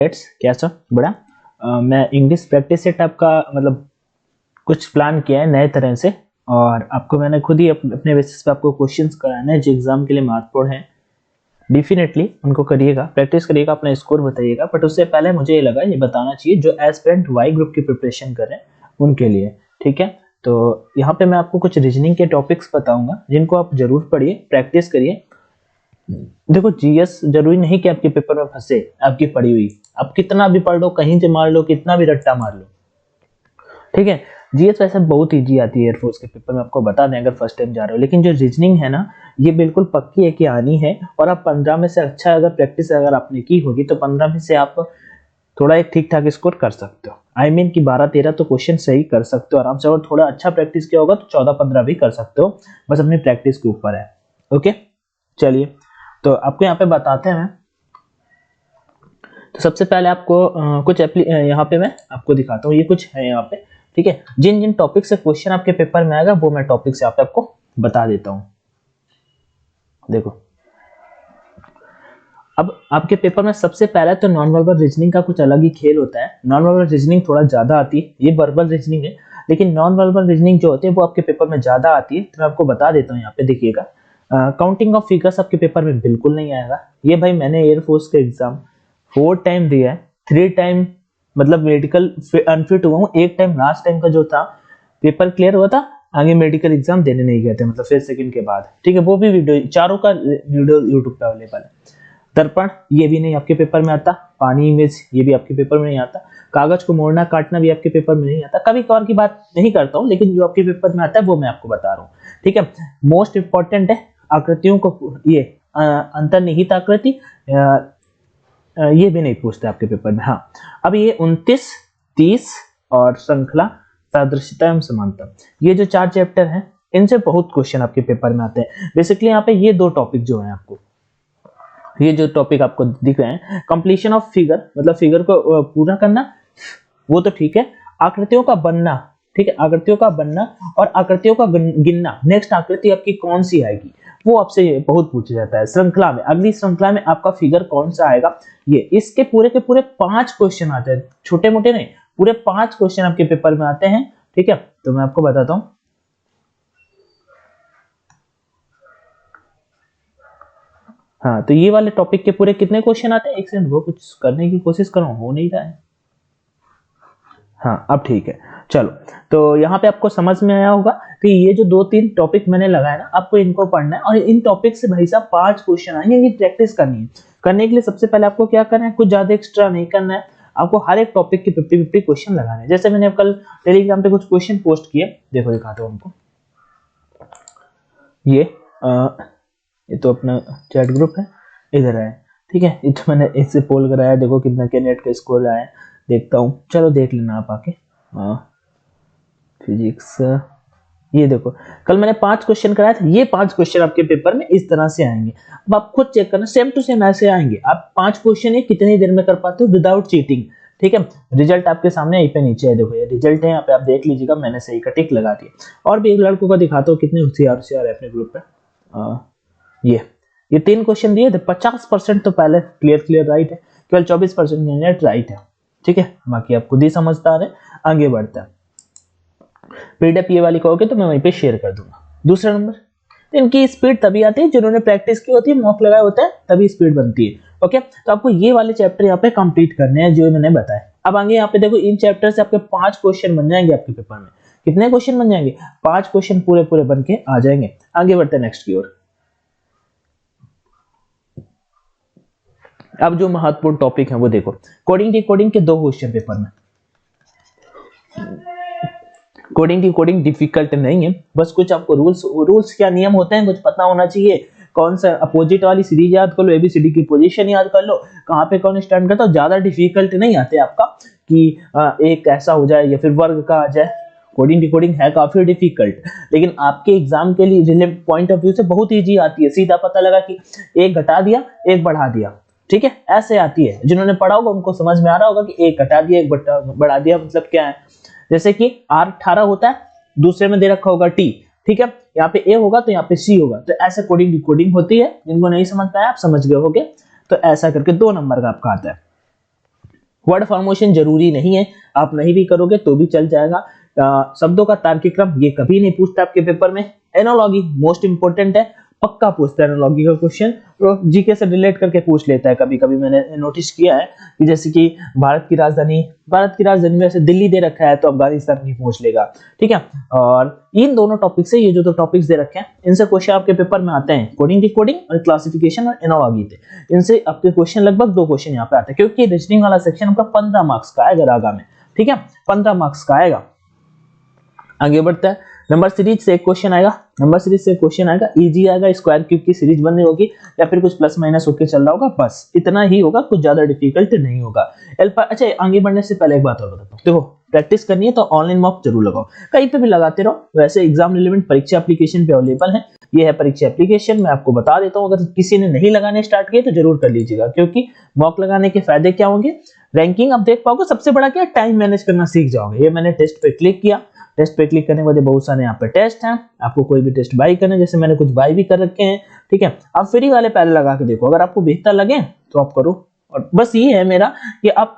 कैसा बड़ा मैं इंग्लिश प्रैक्टिस सेट आपका मतलब कुछ प्लान किया है नए तरह से, और आपको मैंने खुद ही अपने बेसिस पे आपको क्वेश्चंस कराना है जो एग्जाम के लिए महत्वपूर्ण है। डेफिनेटली उनको करिएगा, प्रैक्टिस करिएगा, अपना स्कोर बताइएगा। बट उससे पहले मुझे ये लगा ये बताना चाहिए जो एस्पिरेंट वाई ग्रुप की प्रिपरेशन कर रहे हैं उनके लिए, ठीक है। तो यहाँ पे मैं आपको कुछ रीजनिंग के टॉपिक्स बताऊंगा जिनको आप जरूर पढ़िए, प्रैक्टिस करिए। देखो जीएस जरूरी नहीं कि आपके पेपर में फंसे आपकी पढ़ी हुई, आप कितना भी पढ़ लो, कहीं से मार लो, कितना भी रट्टा मार लो, ठीक है। जीएस वैसे बहुत इजी आती है एयरफोर्स के पेपर में, आपको बता दें अगर फर्स्ट टाइम जा रहे हो। लेकिन जो रीजनिंग है ना, ये बिल्कुल पक्की है कि आनी है, और आप 15 में से अच्छा अगर प्रैक्टिस अगर आपने की होगी तो 15 में से आप थोड़ा एक ठीक ठाक स्कोर कर सकते हो। आई मीन कि 12-13 तो क्वेश्चन सही कर सकते हो आराम से, और थोड़ा अच्छा प्रैक्टिस किया होगा तो 14-15 भी कर सकते हो, बस अपनी प्रैक्टिस के ऊपर है। ओके चलिए, तो आपको यहाँ पे बताते हैं। तो सबसे पहले आपको कुछ यहाँ पे मैं आपको दिखाता हूँ, ये कुछ है यहाँ पे, ठीक है। जिन जिन टॉपिक से क्वेश्चन आपके पेपर में आएगा वो मैं टॉपिक से आपको बता देता हूँ। देखो अब आपके पेपर में सबसे पहले तो नॉन वर्बल रीजनिंग का कुछ अलग ही खेल होता है। नॉन वर्बल रीजनिंग थोड़ा ज्यादा आती है, ये वर्बल रीजनिंग है, लेकिन नॉन वर्बल रीजनिंग जो होती है वो आपके पेपर में ज्यादा आती है। तो मैं आपको बता देता हूँ, यहाँ पे देखिएगा। काउंटिंग ऑफ फिगर्स आपके पेपर में बिल्कुल नहीं आएगा। ये भाई मैंने एयरफोर्स का एग्जाम 4 टाइम दिया है, 3 टाइम मतलब मेडिकल अनफिट हुआ हूँ, एक टाइम लास्ट टाइम का जो था पेपर क्लियर हुआ था, आगे मेडिकल एग्जाम देने नहीं गए थे, मतलब फिर सेकंड के बाद, ठीक है। वो भी वीडियो, चारों का वीडियो यूट्यूब पे अवेलेबल है। दर्पण ये भी नहीं आपके पेपर में आता, पानी इमेज ये भी आपके पेपर में नहीं आता, कागज को मोड़ना काटना भी आपके पेपर में नहीं आता। कभी कभार की बात नहीं करता हूँ, लेकिन जो आपके पेपर में आता है वो मैं आपको बता रहा हूँ, ठीक है। मोस्ट इंपॉर्टेंट है आकृतियों को, ये अंतर्निहित आकृति ये भी नहीं पूछते आपके पेपर में। हाँ, अब ये 29, 30 और श्रृंखला, सादृश्यता एवं समानता, ये जो 4 चैप्टर हैं इनसे बहुत क्वेश्चन आपके पेपर में आते हैं। बेसिकली यहाँ पे ये 2 टॉपिक जो है आपको, ये जो टॉपिक आपको दिख रहे हैं, कंप्लीशन ऑफ फिगर मतलब फिगर को पूरा करना, वो तो ठीक है। आकृतियों का बनना, ठीक है, आकृतियों का बनना और आकृतियों का गिनना, नेक्स्ट आकृति आपकी कौन सी आएगी वो आपसे बहुत पूछा जाता है। श्रृंखला में, अगली श्रृंखला में आपका फिगर कौन सा आएगा, ये इसके पूरे के पूरे 5 क्वेश्चन आते हैं, छोटे मोटे नहीं, पूरे 5 क्वेश्चन आपके पेपर में आते हैं, ठीक है। तो मैं आपको बताता हूं। हाँ, तो ये वाले टॉपिक के पूरे कितने क्वेश्चन आते हैं, एक सेकंड वो कुछ करने की कोशिश कर रहा हूं, हो नहीं रहा है। हाँ अब ठीक है, चलो। तो यहाँ पे आपको समझ में आया होगा कि ये जो 2-3 टॉपिक मैंने लगाया ना, आपको इनको पढ़ना है, और इन टॉपिक से भाई साहब 5 क्वेश्चन आएंगे, ये प्रैक्टिस करनी है। करने के लिए सबसे पहले आपको क्या करना है, कुछ ज्यादा एक्स्ट्रा नहीं करना है, आपको हर एक टॉपिक के 50-50 क्वेश्चन लगाने हैं। जैसे मैंने कल टेलीग्राम पे कुछ क्वेश्चन पोस्ट किए, देखो दिखाता हूँ उनको। ये तो अपना चैट ग्रुप है, इधर है, ठीक है। ये तो मैंने इससे पोल कराया, देखो कितना के नेट का स्कोर आया, देखता हूँ, चलो देख लेना आप आके। फिजिक्स, ये देखो कल मैंने 5 क्वेश्चन कराया था, ये 5 क्वेश्चन आपके पेपर में इस तरह से आएंगे। अब आप खुद चेक करना, सेम टू सेम ऐसे आएंगे। आप 5 क्वेश्चन ये कितनी देर में कर पाते हो विदाउट चीटिंग, ठीक है। रिजल्ट आपके सामने यहीं पे नीचे है, देखो ये रिजल्ट है, यहाँ पे आप देख लीजिएगा, मैंने सही का टिक लगा दिया। और भी एक लड़कों का दिखाता हूँ कितने होशियार है अपने ग्रुप पे। ये 3 क्वेश्चन दिए थे, 50% तो पहले क्लियर राइट है, केवल 24% नेट राइट है, ठीक है। बाकी आप खुद ही समझदार है, आगे बढ़ता है। पीडीएफ ये वाली कहोगे तो मैं वहीं पे शेयर कर दूंगा। दूसरा नंबर, इनकी स्पीड तभी आती है जिन्होंने प्रैक्टिस की होती है, मॉक लगाया होता है, तभी स्पीड बनती है। ओके, तो आपको ये वाले चैप्टर यहाँ पे कंप्लीट करने हैं जो मैंने बताया। अब आगे यहाँ पे देखो, इन चैप्टर से आपके 5 क्वेश्चन बन जाएंगे आपके पेपर में। कितने क्वेश्चन बन जाएंगे, 5 क्वेश्चन पूरे बन के आ जाएंगे। आगे बढ़ते हैं नेक्स्ट की ओर। अब जो महत्वपूर्ण टॉपिक है वो देखो, कोडिंग डिकोडिंग के 2 क्वेश्चन पेपर में। कोडिंग डिकोडिंग डिफिकल्ट नहीं है, बस कुछ आपको रूल्स क्या नियम होते हैं कुछ पता होना चाहिए। कौन सा अपोजिट वाली सीरीज याद कर लो, एबीसीडी की पोजीशन याद कर लो, कहां पे कौन स्टैंड करता है। ज्यादा डिफिकल्ट नहीं आते आपका कि एक ऐसा हो जाए या फिर वर्ग का आ जाए। कोडिंग डिकोडिंग है काफी डिफिकल्ट, लेकिन आपके एग्जाम के लिए पॉइंट ऑफ व्यू से बहुत इजी आती है। सीधा पता लगा कि एक घटा दिया एक बढ़ा दिया, ठीक है, ऐसे आती है। जिन्होंने पढ़ा होगा उनको समझ में आ रहा होगा कि एक घटा दिया एक बढ़ा दिया मतलब क्या है। जैसे कि R18 होता है, दूसरे में दे रखा होगा T, ठीक है, यहाँ पे A होगा तो यहाँ पे C होगा। तो ऐसे कोडिंग डिकोडिंग होती है, जिनको नहीं समझ पाया आप समझ गए होगे। तो ऐसा करके 2 नंबर का आपका आता है। वर्ड फॉर्मेशन जरूरी नहीं है, आप नहीं भी करोगे तो भी चल जाएगा। शब्दों का तार्किक क्रम ये कभी नहीं पूछता आपके पेपर में। एनोलॉगी मोस्ट इंपोर्टेंट है, पक्का पूछता है एनोलॉगी का क्वेश्चन, तो जीके से रिलेट करके पूछ लेता है। कभी कभी मैंने नोटिस किया है कि जैसे कि भारत की राजधानी में से दिल्ली दे रखा है तो अफगानिस्तान की पूछ लेगा, ठीक है। और इन दोनों टॉपिक से, ये जो दो टॉपिक्स दे रखे हैं, इनसे क्वेश्चन आपके पेपर में आते हैं, कोडिंग डिकोडिंग और क्लासिफिकेशन और एनोलॉगी थे। इनसे आपके क्वेश्चन लगभग 2 क्वेश्चन यहाँ पे आते हैं, क्योंकि रीजनिंग वाला सेक्शन आपका 15 मार्क्स का आएगा रागा में, ठीक है, 15 मार्क्स का आएगा। आगे बढ़ता है, नंबर सीरीज से एक क्वेश्चन आएगा, इजी आएगा, स्क्वायर क्यूब की सीरीज बननी होगी या फिर कुछ प्लस माइनस होके चल रहा होगा, बस इतना ही होगा, कुछ ज्यादा डिफिकल्ट नहीं होगा। अच्छा, आगे बढ़ने से पहले एक बात और बताता हूँ, देखो प्रैक्टिस करनी है तो ऑनलाइन मॉक जरूर लगाओ, कहीं पे भी लगाते रहो। वैसे एग्जाम रिलेवेंट परीक्षा एप्लीकेशन पे अवेलेबल है, ये है परीक्षा एप्लीकेशन, मैं आपको बता देता हूँ। अगर किसी ने नहीं लगाने स्टार्ट किए तो जरूर कर लीजिएगा, क्योंकि मॉक लगाने के फायदे क्या होंगे, रैंकिंग आप देख पाओगे, सबसे बड़ा क्या, टाइम मैनेज करना सीख जाओगे। ये मैंने टेस्ट पे क्लिक किया, टेस्ट पे क्लिक करने के बाद बहुत सारे यहाँ पे टेस्ट हैं, आपको कोई भी टेस्ट बाई करना है, जैसे मैंने कुछ बाई भी कर रखे हैं, ठीक है। आप फ्री वाले पहले लगा के देखो, अगर आपको बेहतर लगे तो आप करो, और बस ये है मेरा कि आप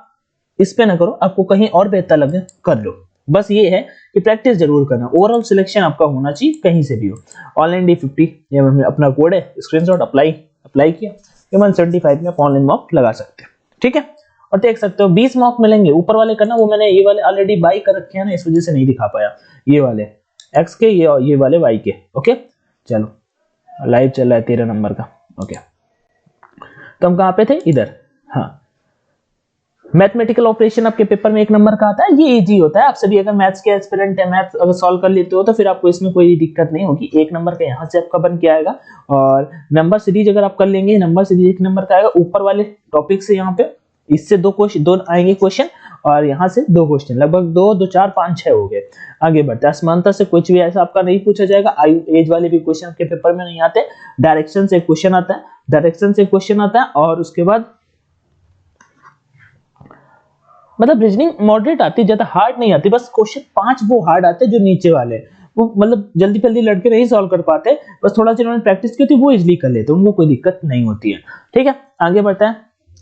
इस पे ना करो, आपको कहीं और बेहतर लगे कर लो, बस ये है कि प्रैक्टिस जरूर करना। ओवरऑल सिलेक्शन आपका होना चाहिए कहीं से भी हो। ऑनलाइन D50 ये अपना कोड है, स्क्रीनशॉट अप्लाई किया, ये 175 में आप ऑनलाइन मॉक लगा सकते हैं, ठीक है। और देख सकते हो 20 मॉक मिलेंगे, ऊपर वाले करना, वो मैंने ये वाले ऑलरेडी बाई कर रखे हैं ना, इस वजह से नहीं दिखा पाया, ये वाले एक्स के, ये वाले वाई के, ओके। चलो लाइव चल रहा है 13 नंबर का, ओके। तो हम कहाँ पे थे, इधर, हाँ। मैथमेटिकल ऑपरेशन आपके पेपर में 1 नंबर का आता है, ये इजी होता है। आप सभी अगर मैथ्स के एस्पिरेंट है, मैथ्स अगर सॉल्व कर लेते हो तो फिर आपको इसमें कोई दिक्कत नहीं होगी। 1 नंबर का यहाँ से आपका बन के आएगा। और नंबर सीरीज अगर आप कर लेंगे, नंबर सीरीज 1 नंबर का आएगा। ऊपर वाले टॉपिक से यहाँ पे इससे 2 आएंगे क्वेश्चन, और यहाँ से 2 क्वेश्चन, लगभग 2 4 5 6 हो गए। आगे बढ़ते हैं, असमानता से कुछ भी ऐसा आपका नहीं पूछा जाएगा। आयु एज वाले भी क्वेश्चन आपके पेपर में नहीं आते। डायरेक्शन से क्वेश्चन आता है, और उसके बाद मतलब रीजनिंग मॉडरेट आती है, ज्यादा हार्ड नहीं आती। बस क्वेश्चन 5 वो हार्ड आते हैं जो नीचे वाले, वो मतलब जल्दी लड़के नहीं सॉल्व कर पाते, बस थोड़ा सा इन्होंने प्रैक्टिस की थी वो इजीली कर लेते, उनको कोई दिक्कत नहीं होती है, ठीक है। आगे बढ़ता है,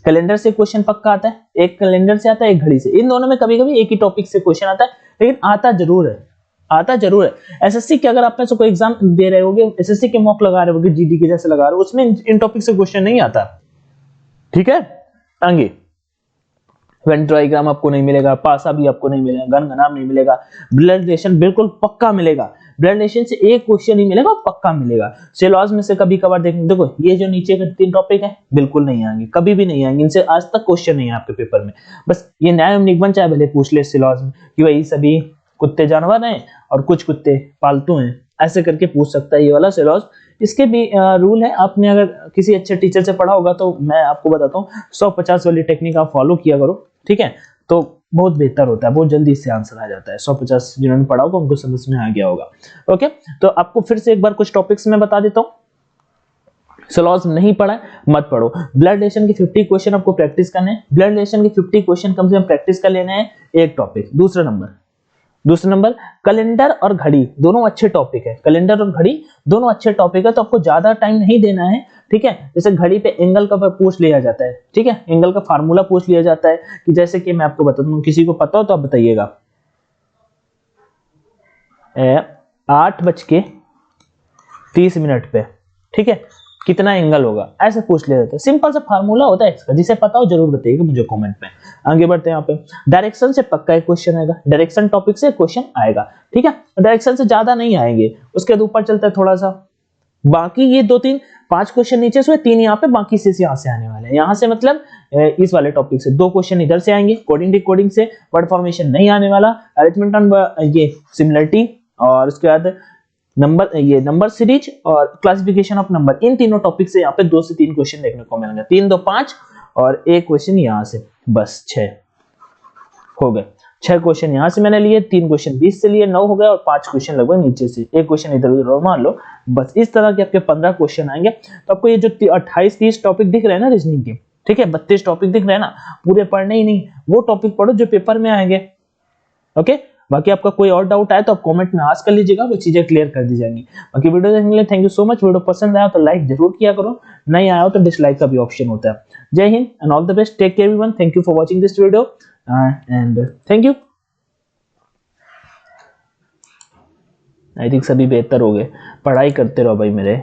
कैलेंडर से क्वेश्चन पक्का आता है, एक कैलेंडर से आता है, एक घड़ी से। इन दोनों में कभी कभी एक ही टॉपिक से क्वेश्चन आता है, लेकिन आता जरूर है। एसएससी के अगर आप में से कोई एग्जाम दे रहे होगे, एसएससी के मॉक लगा रहे होगे, जीडी के जैसे लगा रहे हो, उसमें इन टॉपिक से क्वेश्चन नहीं आता, ठीक है। आगे वेन डायग्राम आपको नहीं मिलेगा, पासा भी आपको नहीं मिलेगा, घनघनाम नहीं मिलेगा, ब्लड रिलेशन बिल्कुल पक्का मिलेगा, ब्लड रिलेशन से एक क्वेश्चन नहीं मिलेगा, पक्का मिलेगा। सेलॉज में से कभी कभार देखो, ये जो नीचे के 3 टॉपिक है बिल्कुल नहीं आएंगे, कभी भी नहीं आएंगे, इनसे आज तक क्वेश्चन नहीं है आपके पेपर में। बस ये न्याय एवं निगमन चाहे भले पूछ ले सेलॉज में कि भाई सभी कुत्ते जानवर हैं और कुछ कुत्ते पालतू हैं, ऐसे करके पूछ सकता है ये वाला सेलॉज। इसके भी रूल है, आपने अगर किसी अच्छे टीचर से पढ़ा होगा तो मैं आपको बताता हूँ, 150 वाली टेक्निक आप फॉलो किया करो, ठीक है, तो बहुत बेहतर होता है, बहुत जल्दी इससे आंसर आ जाता है। 150 जिन्होंने पढ़ा होगा उनको समझ में आ गया होगा, ओके। तो आपको फिर से एक बार कुछ टॉपिक्स में बता देता हूँ, सेलॉज नहीं पढ़ा है मत पढ़ो। ब्लड रिलेशन के 50 क्वेश्चन आपको प्रैक्टिस करने हैं, ब्लड रिलेशन के 50 क्वेश्चन कम से कम प्रैक्टिस कर लेने हैं, एक टॉपिक। दूसरा नंबर कैलेंडर और घड़ी दोनों अच्छे टॉपिक है, कैलेंडर और घड़ी दोनों अच्छे टॉपिक है, तो आपको ज्यादा टाइम नहीं देना है, ठीक है। जैसे घड़ी पे एंगल का पूछ लिया जाता है, ठीक है, एंगल का फार्मूला पूछ लिया जाता है, कि जैसे कि मैं आपको बता दूं, किसी को पता हो तो आप बताइएगा। 8:30 पे, ठीक है, कितना एंगल होगा, ऐसे पूछ लिया जाता है। सिंपल सा फार्मूला होता है इसका, जिसे पता हो जरूर बताइएगा मुझे कमेंट में। आगे बढ़ते हैं, यहाँ पे डायरेक्शन से पक्का एक क्वेश्चन आएगा, डायरेक्शन टॉपिक से क्वेश्चन आएगा, ठीक है। डायरेक्शन से ज्यादा नहीं आएंगे, उसके बाद ऊपर चलता है थोड़ा सा, बाकी ये 2-3-5 क्वेश्चन नीचे से 3 यहाँ पे, बाकी से यहाँ से आने वाले हैं। यहाँ से मतलब इस वाले टॉपिक से 2 क्वेश्चन इधर से आएंगे, कोडिंग डिकोडिंग से वर्ड फॉर्मेशन नहीं आने वाला, अरिथमेटिक ये सिमिलरिटी, और उसके बाद नंबर सीरीज और क्लासिफिकेशन ऑफ नंबर, इन तीनों टॉपिक से यहाँ पे 2 से 3 क्वेश्चन देखने को मिलेंगे। 3 2 5 और एक क्वेश्चन यहाँ से, बस 6 हो गए। 6 क्वेश्चन यहाँ से मैंने लिए, 3 क्वेश्चन 20 से लिए, 9 हो गए, और 5 क्वेश्चन लगभग नीचे से, एक क्वेश्चन इधर उधर मान लो, बस इस तरह के आपके 15 क्वेश्चन आएंगे। तो आपको ये जो 28-30 टॉपिक दिख रहे हैं ना रीजनिंग के, ठीक है, 32 टॉपिक दिख रहे हैं ना, पूरे पढ़ने ही नहीं, वो टॉपिक पढ़ो जो पेपर में आएंगे, ओके। बाकी आपका कोई और डाउट आए तो आप कमेंट में आस्क कर लीजिएगा, वो चीजें क्लियर कर दी जाएंगी। बाकी वीडियो देखने के लिए thank you so much. Video पसंद आया तो लाइक जरूर किया करो, नहीं आया हो तो डिसलाइक का भी ऑप्शन होता है। जय Hind and all the best, take care everyone, thank you for watching this video and thank you. I think सभी बेहतर हो गए, पढ़ाई करते रहो भाई मेरे।